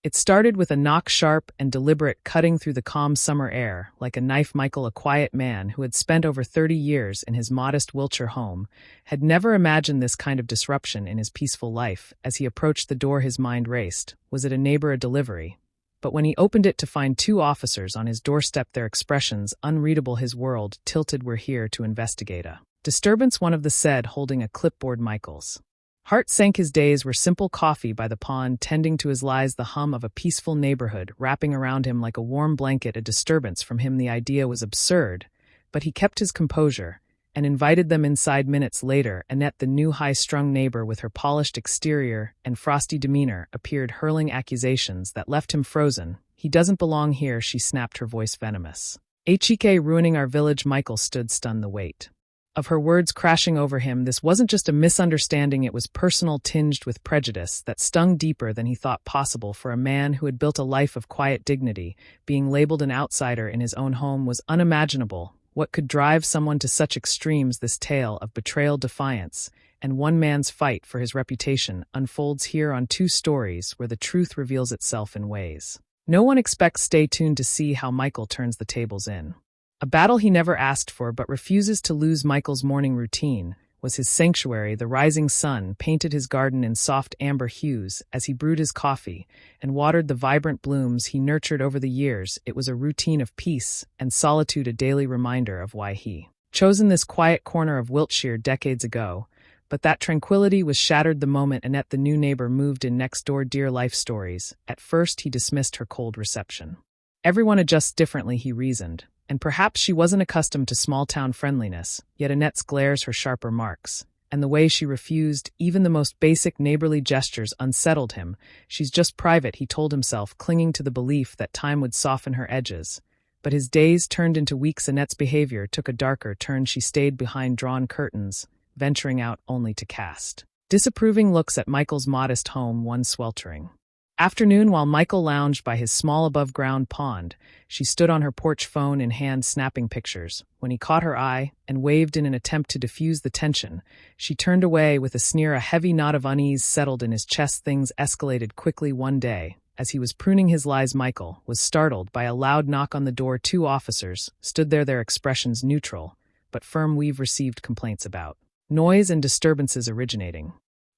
It started with a knock sharp and deliberate cutting through the calm summer air, like a knife. Michael, a quiet man who had spent over 30 years in his modest Wiltshire home, had never imagined this kind of disruption in his peaceful life. As he approached the door, his mind raced. Was it a neighbor, a delivery? But when he opened it to find two officers on his doorstep, their expressions unreadable, his world tilted. We're here to investigate a disturbance, one of them said, holding a clipboard. Michael's heart sank. His days were simple: coffee by the pond, tending to his lies, the hum of a peaceful neighborhood wrapping around him like a warm blanket. A disturbance from him, the idea was absurd, but he kept his composure and invited them inside. Minutes later, Annette, the new high-strung neighbor with her polished exterior and frosty demeanor, appeared, hurling accusations that left him frozen. He doesn't belong here, she snapped, her voice venomous. HK ruining our village. Michael stood stunned, the weight of her words crashing over him. This wasn't just a misunderstanding, it was personal, tinged with prejudice that stung deeper than he thought possible. For a man who had built a life of quiet dignity, being labeled an outsider in his own home was unimaginable. What could drive someone to such extremes? This tale of betrayal, defiance, and one man's fight for his reputation unfolds here on two stories where the truth reveals itself in ways no one expects. Stay tuned to see how Michael turns the tables in a battle he never asked for but refuses to lose. Michael's morning routine was his sanctuary. The rising sun painted his garden in soft amber hues as he brewed his coffee and watered the vibrant blooms he nurtured over the years. It was a routine of peace and solitude, a daily reminder of why he chosen this quiet corner of Wiltshire decades ago. But that tranquility was shattered the moment Annette, the new neighbor, moved in next door. Dear life stories. At first he dismissed her cold reception. Everyone adjusts differently, he reasoned. And perhaps she wasn't accustomed to small-town friendliness, yet Annette's glares her sharper marks, and the way she refused even the most basic neighborly gestures unsettled him. She's just private, he told himself, clinging to the belief that time would soften her edges. But his days turned into weeks. Annette's behavior took a darker turn. She stayed behind drawn curtains, venturing out only to cast disapproving looks at Michael's modest home. One sweltering afternoon, while Michael lounged by his small above-ground pond, she stood on her porch, phone in hand, snapping pictures. When he caught her eye and waved in an attempt to diffuse the tension, she turned away with a sneer. A heavy knot of unease settled in his chest. Things escalated quickly. One day, as he was pruning his lies, Michael was startled by a loud knock on the door. Two officers stood there, their expressions neutral but firm. We've received complaints about noise and disturbances originating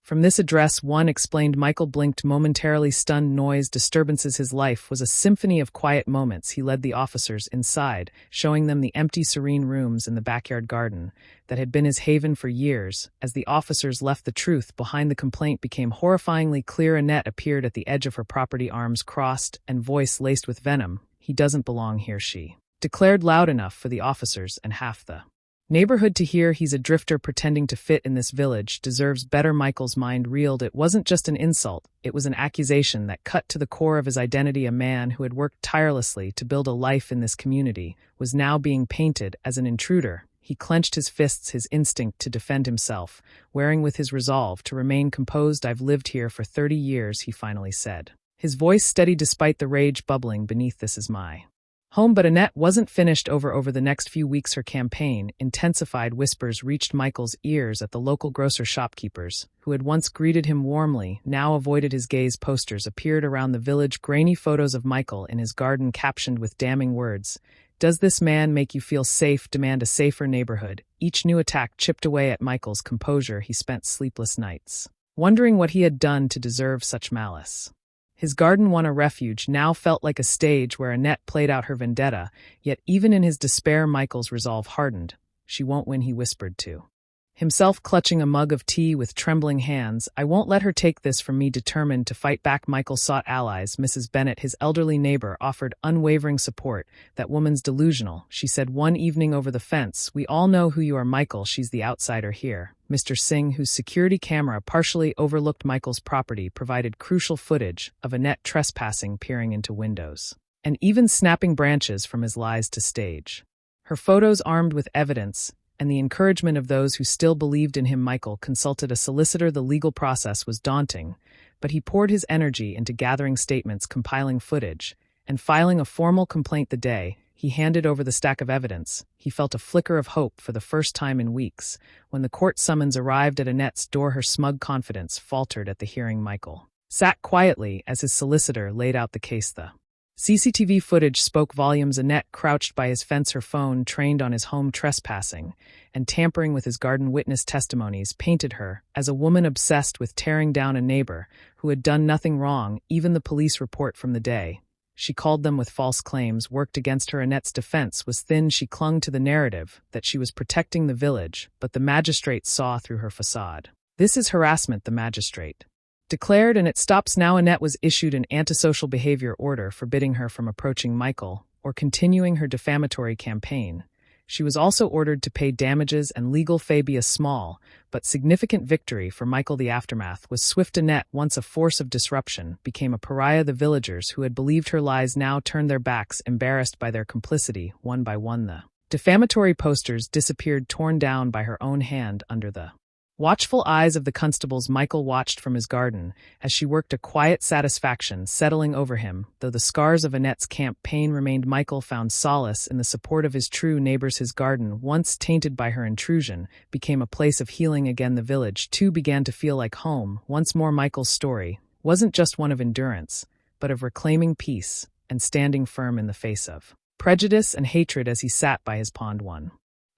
from this address, one explained. Michael blinked, momentarily stunned. Noise, disturbances. His life was a symphony of quiet moments. He led the officers inside, showing them the empty, serene rooms in the backyard garden that had been his haven for years. As the officers left, the truth behind the complaint became horrifyingly clear. Annette appeared at the edge of her property, arms crossed and voice laced with venom. He doesn't belong here, she declared, loud enough for the officers and half the neighborhood to hear. He's a drifter pretending to fit in this village, deserves better. Michael's mind reeled. It wasn't just an insult, it was an accusation that cut to the core of his identity. A man who had worked tirelessly to build a life in this community was now being painted as an intruder. He clenched his fists, his instinct to defend himself, wearing with his resolve to remain composed. I've lived here for 30 years, he finally said, his voice steady despite the rage bubbling beneath. This is my home. But Annette wasn't finished. Over the next few weeks, her campaign intensified. Whispers reached Michael's ears at the local grocer. Shopkeepers, who had once greeted him warmly, now avoided his gaze. Posters appeared around the village, grainy photos of Michael in his garden captioned with damning words. Does this man make you feel safe? Demand a safer neighborhood. Each new attack chipped away at Michael's composure. He spent sleepless nights wondering what he had done to deserve such malice. His garden, won a refuge, now felt like a stage where Annette played out her vendetta, yet even in his despair Michael's resolve hardened. She won't win, he whispered to himself, clutching a mug of tea with trembling hands. I won't let her take this from me. Determined to fight back, Michael sought allies. Mrs. Bennett, his elderly neighbor, offered unwavering support. That woman's delusional, she said one evening over the fence. We all know who you are, Michael. She's the outsider here. Mr. Singh, whose security camera partially overlooked Michael's property, provided crucial footage of Annette trespassing, peering into windows, and even snapping branches from his lies to stage her photos, armed with evidence and the encouragement of those who still believed in him. Michael consulted a solicitor. The legal process was daunting, but he poured his energy into gathering statements, compiling footage, and filing a formal complaint. The day he handed over the stack of evidence, he felt a flicker of hope for the first time in weeks. When the court summons arrived at Annette's door, her smug confidence faltered at the hearing. Michael sat quietly as his solicitor laid out the case. The CCTV footage spoke volumes. Annette crouched by his fence, her phone trained on his home trespassing, and tampering with his garden. Witness testimonies painted her as a woman obsessed with tearing down a neighbor who had done nothing wrong. Even the police report from the day she called them with false claims worked against her. Annette's defense was thin. She clung to the narrative that she was protecting the village, but the magistrate saw through her facade. This is harassment, the magistrate declared, and it stops now. Annette was issued an antisocial behavior order forbidding her from approaching Michael or continuing her defamatory campaign. She was also ordered to pay damages and legal fee. A small but significant victory for Michael. The aftermath was swift. Annette, once a force of disruption, became a pariah. The villagers who had believed her lies now turned their backs, embarrassed by their complicity. One by one, the defamatory posters disappeared, torn down by her own hand under the watchful eyes of the constables. Michael watched from his garden as she worked, a quiet satisfaction settling over him. Though the scars of Annette's campaign remained, Michael found solace in the support of his true neighbors. His garden, once tainted by her intrusion, became a place of healing again. The village, too, began to feel like home once more. Michael's story wasn't just one of endurance, but of reclaiming peace and standing firm in the face of prejudice and hatred. As he sat by his pond one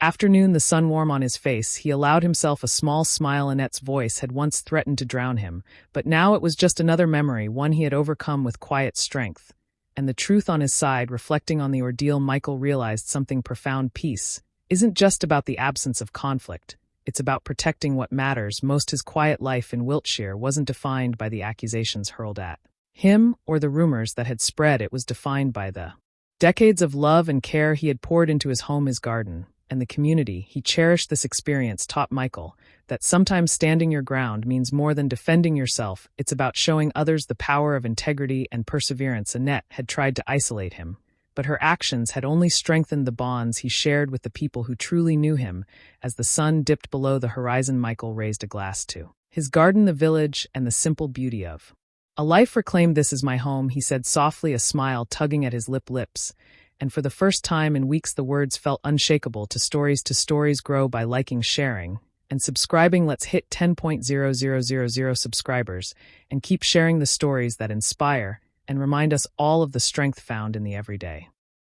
afternoon, the sun warm on his face, he allowed himself a small smile. Annette's voice had once threatened to drown him, but now it was just another memory, one he had overcome with quiet strength. And the truth on his side, reflecting on the ordeal, Michael realized something profound. Peace isn't just about the absence of conflict. It's about protecting what matters most. His quiet life in Wiltshire wasn't defined by the accusations hurled at him or the rumors that had spread. It was defined by the decades of love and care he had poured into his home, his garden, and the community he cherished. This experience taught Michael that sometimes standing your ground means more than defending yourself. It's about showing others the power of integrity and perseverance. Annette had tried to isolate him, but her actions had only strengthened the bonds he shared with the people who truly knew him. As the sun dipped below the horizon, Michael raised a glass to his garden, the village, and the simple beauty of a life reclaimed. "This is my home," he said softly, a smile tugging at his lips. And for the first time in weeks, the words felt unshakable. To stories grow by liking, sharing, and subscribing. Let's hit 10,000 subscribers and keep sharing the stories that inspire and remind us all of the strength found in the everyday.